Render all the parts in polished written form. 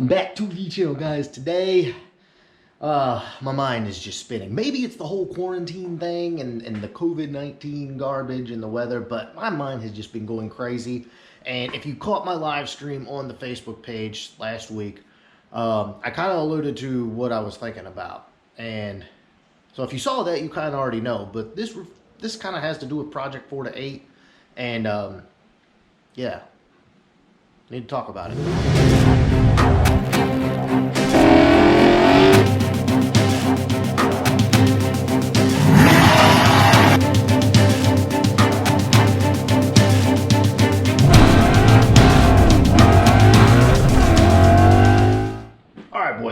Welcome back to the channel, guys. Today, my mind is just spinning. Maybe it's the whole quarantine thing and the COVID-19 garbage and the weather, but my mind has just been going crazy. And if you caught my live stream on the Facebook page last week, I kind of alluded to what I was thinking about. And so if you saw that, you kind of already know. But this kind of has to do with Project 4 to 8. And, yeah, need to talk about it.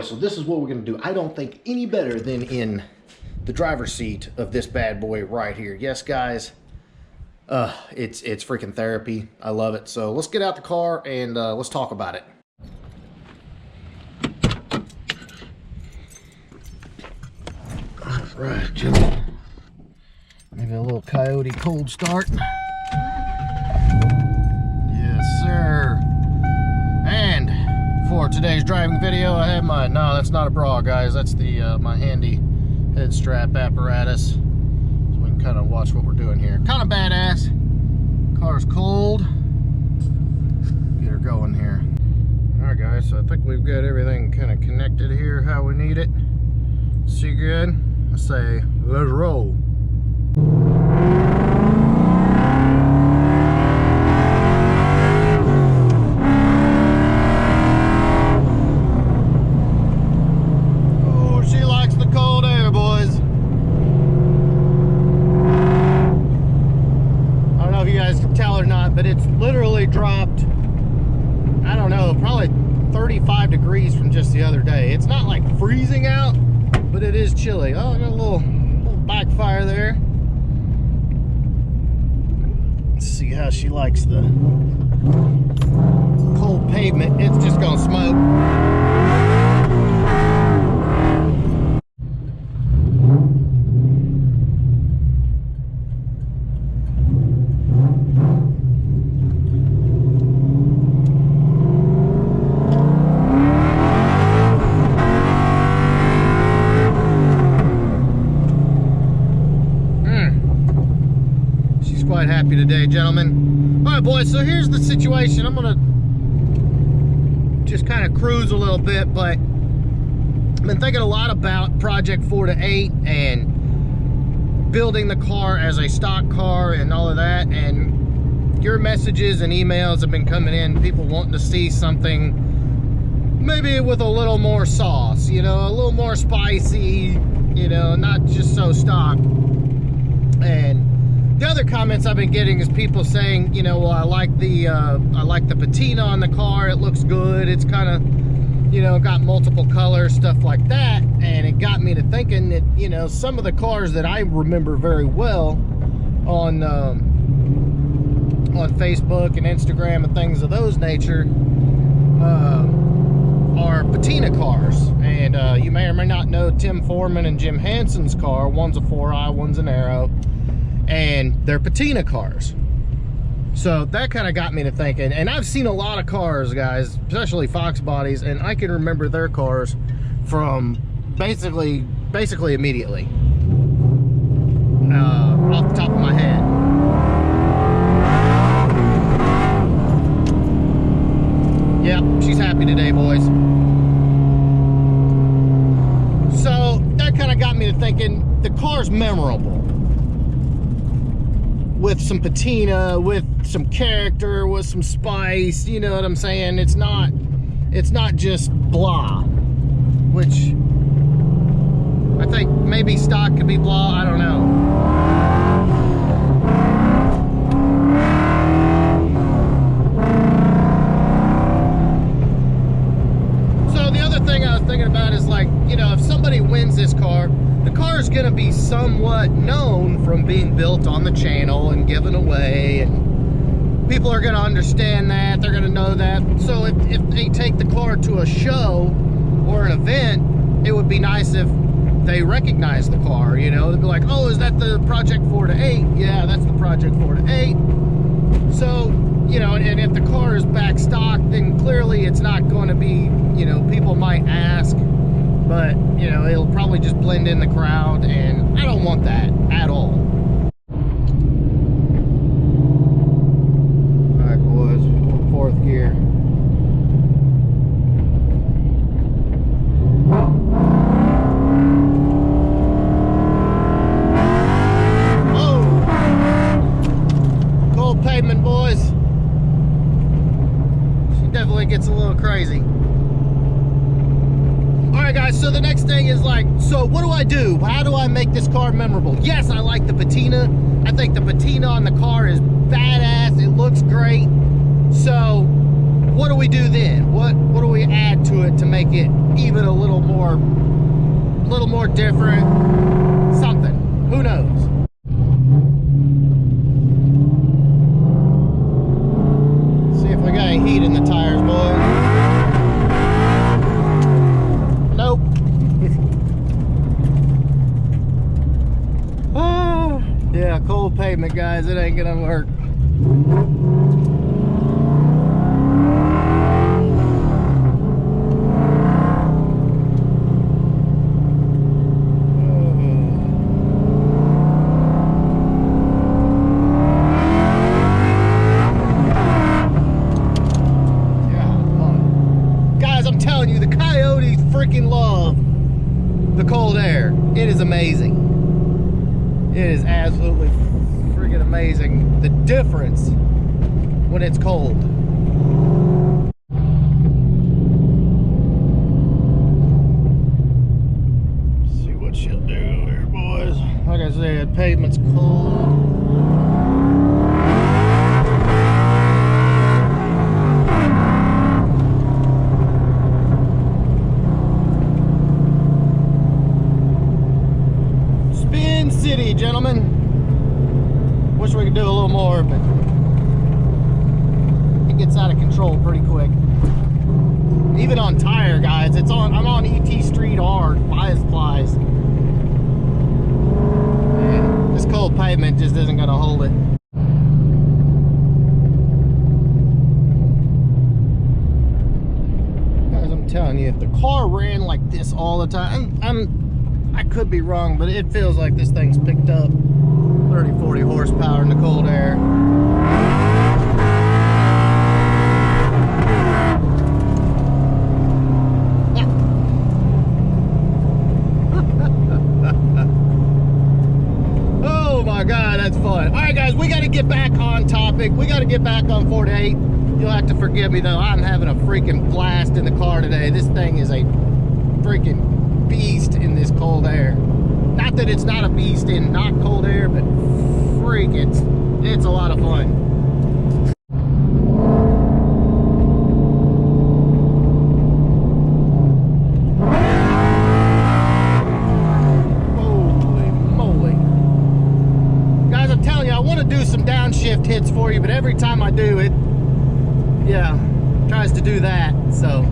So this is what we're going to do. I don't think any better than in the driver's seat of this bad boy right here. Yes, guys, it's freaking therapy. I love it. So let's get out the car and let's talk about it. All right, Jimmy. Maybe a little coyote cold start. Yes, sir. And for today's driving video, I have my, no, that's not a bra, guys. That's the my handy head strap apparatus. So we can kind of watch what we're doing here. Kind of badass. Car's cold. Get her going here. All right, guys. So I think we've got everything kind of connected here how we need it. See good? I say, let's roll. But it's literally dropped, I don't know, probably 35 degrees from just the other day. It's not like freezing out, but it is chilly. Oh, I got a little backfire there. Let's see how she likes the cold pavement. It's just gonna smoke. Quite happy today, gentlemen. All right, boys, so here's the situation. I'm gonna just kind of cruise a little bit, but I've been thinking a lot about Project 4 to 8 and building the car as a stock car and all of that, and your messages and emails have been coming in, people wanting to see something maybe with a little more sauce, you know, a little more spicy, you know, not just so stock. And the other comments I've been getting is people saying, you know, well, I like the patina on the car. It looks good. It's kind of, you know, got multiple colors, stuff like that. And it got me to thinking that, you know, some of the cars that I remember very well on Facebook and Instagram and things of those nature are patina cars. And you may or may not know Tim Foreman and Jim Hanson's car. One's a 4i, one's an Arrow. And they're patina cars. So that kind of got me to thinking, and I've seen a lot of cars, guys, especially Fox bodies, and I can remember their cars from basically immediately, off the top of my head. Yep, she's happy today, boys. So that kind of got me to thinking, the car's memorable. With some patina, with some character, with some spice, you know what I'm saying? It's not just blah, which I think maybe stock could be blah, I don't know. So the other thing I was thinking about is, like, you know, if somebody wins this car, the car is going to be somewhat known from being built on the channel and given away, and people are going to understand that, they're going to know that. So if they take the car to a show or an event, it would be nice if they recognize the car, you know. They'd be like, oh, is that the Project 4 to 8? Yeah, that's the Project 4 to 8. So, you know, and if the car is back stock, then clearly it's not going to be, you know, people might ask, but, you know, it'll probably just blend in the crowd, and I don't want that at all. All right, boys, 4th gear. Pavement, boys. She definitely gets a little crazy. Alright guys, so the next thing is like, so what do I do? How do I make this car memorable? Yes, I like the patina. I think the patina on the car is badass. It looks great. So what do we do then? What do we add to it to make it even a little more different? Something. Who knows? We got any heat in the tires, boys. Nope. Yeah, cold pavement, guys. It ain't gonna work. The coyotes freaking love the cold air. It is amazing. It is absolutely freaking amazing, the difference when it's cold. Let's see what she'll do here, boys. Like I said, pavement's cold. City, gentlemen. Wish we could do a little more, but it gets out of control pretty quick. Even on tire, guys, I'm on ET Street hard, bias plies. And this cold pavement just isn't gonna hold it. Guys, I'm telling you, if the car ran like this all the time, I could be wrong, but it feels like this thing's picked up 30-40 horsepower in the cold air. Oh my God, that's fun. All right, guys, we got to get back on topic. We got to get back on 4-8. You'll have to forgive me, though. I'm having a freaking blast in the car today. This thing is a freaking beast in this cold air. Not that it's not a beast in not cold air, but freak, it's a lot of fun. Holy moly. Guys, I'm telling you, I want to do some downshift hits for you, but every time I do it, yeah, tries to do that. So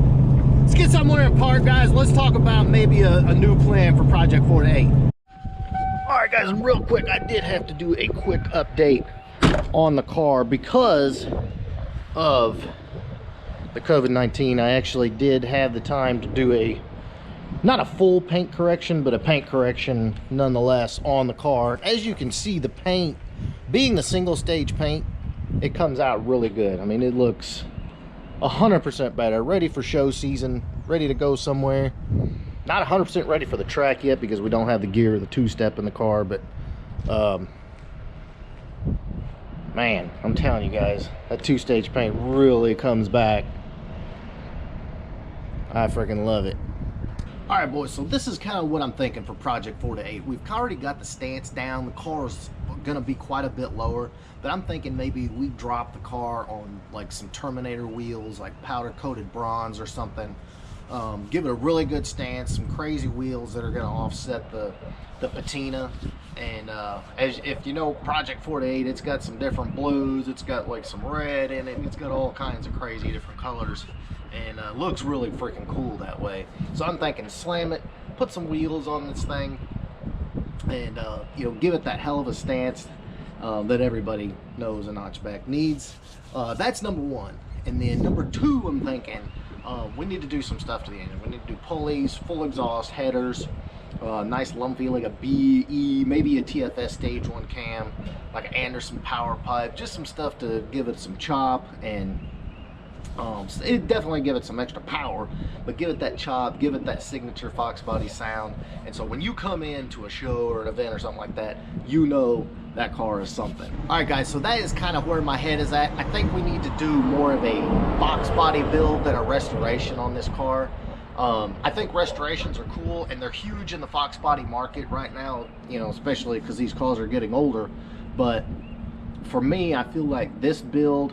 let's get somewhere in park, guys. Let's talk about maybe a new plan for Project 4-8. All right, guys, real quick, I did have to do a quick update on the car because of the COVID-19. I actually did have the time to do not a full paint correction, but a paint correction nonetheless on the car. As you can see, the paint, being the single stage paint, it comes out really good. I mean, it looks 100% better, ready for show season, ready to go somewhere. Not 100% ready for the track yet because we don't have the gear or the two-step in the car, but man, I'm telling you guys, that two-stage paint really comes back. I freaking love it. All right, boys, so this is kind of what I'm thinking for Project 4-8. We've already got the stance down. The car's gonna be quite a bit lower, but I'm thinking maybe we drop the car on like some Terminator wheels, like powder coated bronze or something. Give it a really good stance, some crazy wheels that are going to offset the patina. And if you know Project 4-8, it's got some different blues, it's got like some red in it, it's got all kinds of crazy different colors, and looks really freaking cool that way. So I'm thinking slam it, put some wheels on this thing, and you know, give it that hell of a stance. that everybody knows a notchback needs. That's number one. And then number two, I'm thinking we need to do some stuff to the engine. We need to do pulleys, full exhaust, headers, nice lumpy, like a BE, maybe a TFS stage 1 cam, like an Anderson power pipe, just some stuff to give it some chop, and it definitely give it some extra power, but give it that chop, give it that signature Fox body sound. And so when you come into a show or an event or something like that, you know that car is something. All right guys, so that is kind of where my head is at. I think we need to do more of a Fox body build than a restoration on this car. I think restorations are cool, and they're huge in the Fox body market right now, you know, especially because these cars are getting older. But for me, I feel like this build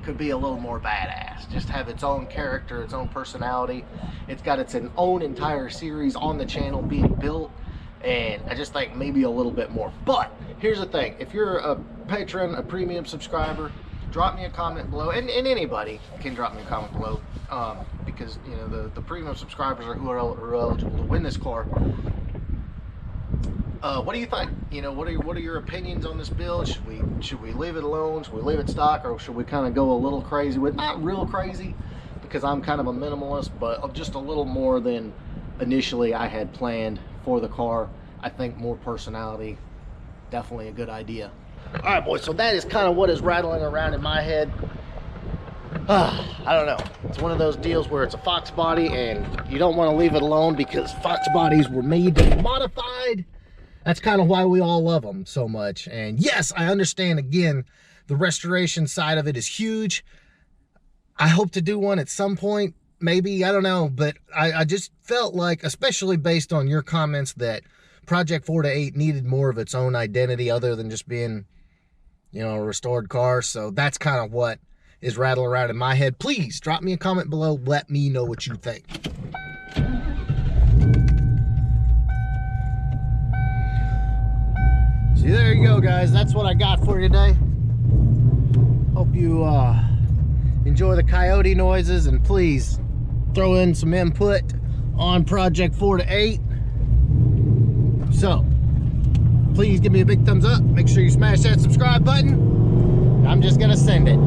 could be a little more badass, just have its own character, its own personality. It's got its own entire series on the channel being built, and I just think maybe a little bit more. But here's the thing, if you're a patron, a premium subscriber, drop me a comment below, and anybody can drop me a comment below, because you know the premium subscribers are who are eligible to win this car. What do you think? You know, what are your opinions on this build? Should we leave it alone? Should we leave it stock, or should we kind of go a little crazy with, not real crazy, because I'm kind of a minimalist, but just a little more than initially I had planned for the car. I think more personality, definitely a good idea. All right, boys, so that is kind of what is rattling around in my head. I don't know. It's one of those deals where it's a Fox body and you don't want to leave it alone, because Fox bodies were made to be modified. That's kind of why we all love them so much. And yes, I understand, again, the restoration side of it is huge. I hope to do one at some point, maybe, I don't know. But I just felt like, especially based on your comments, that Project 4 to 8 needed more of its own identity other than just being, you know, a restored car. So that's kind of what is rattling around in my head. Please drop me a comment below. Let me know what you think. So there you go, guys. That's what I got for you today. Hope you enjoy the coyote noises, and please throw in some input on Project 4 to 8. So please give me a big thumbs up. Make sure you smash that subscribe button. I'm just gonna send it.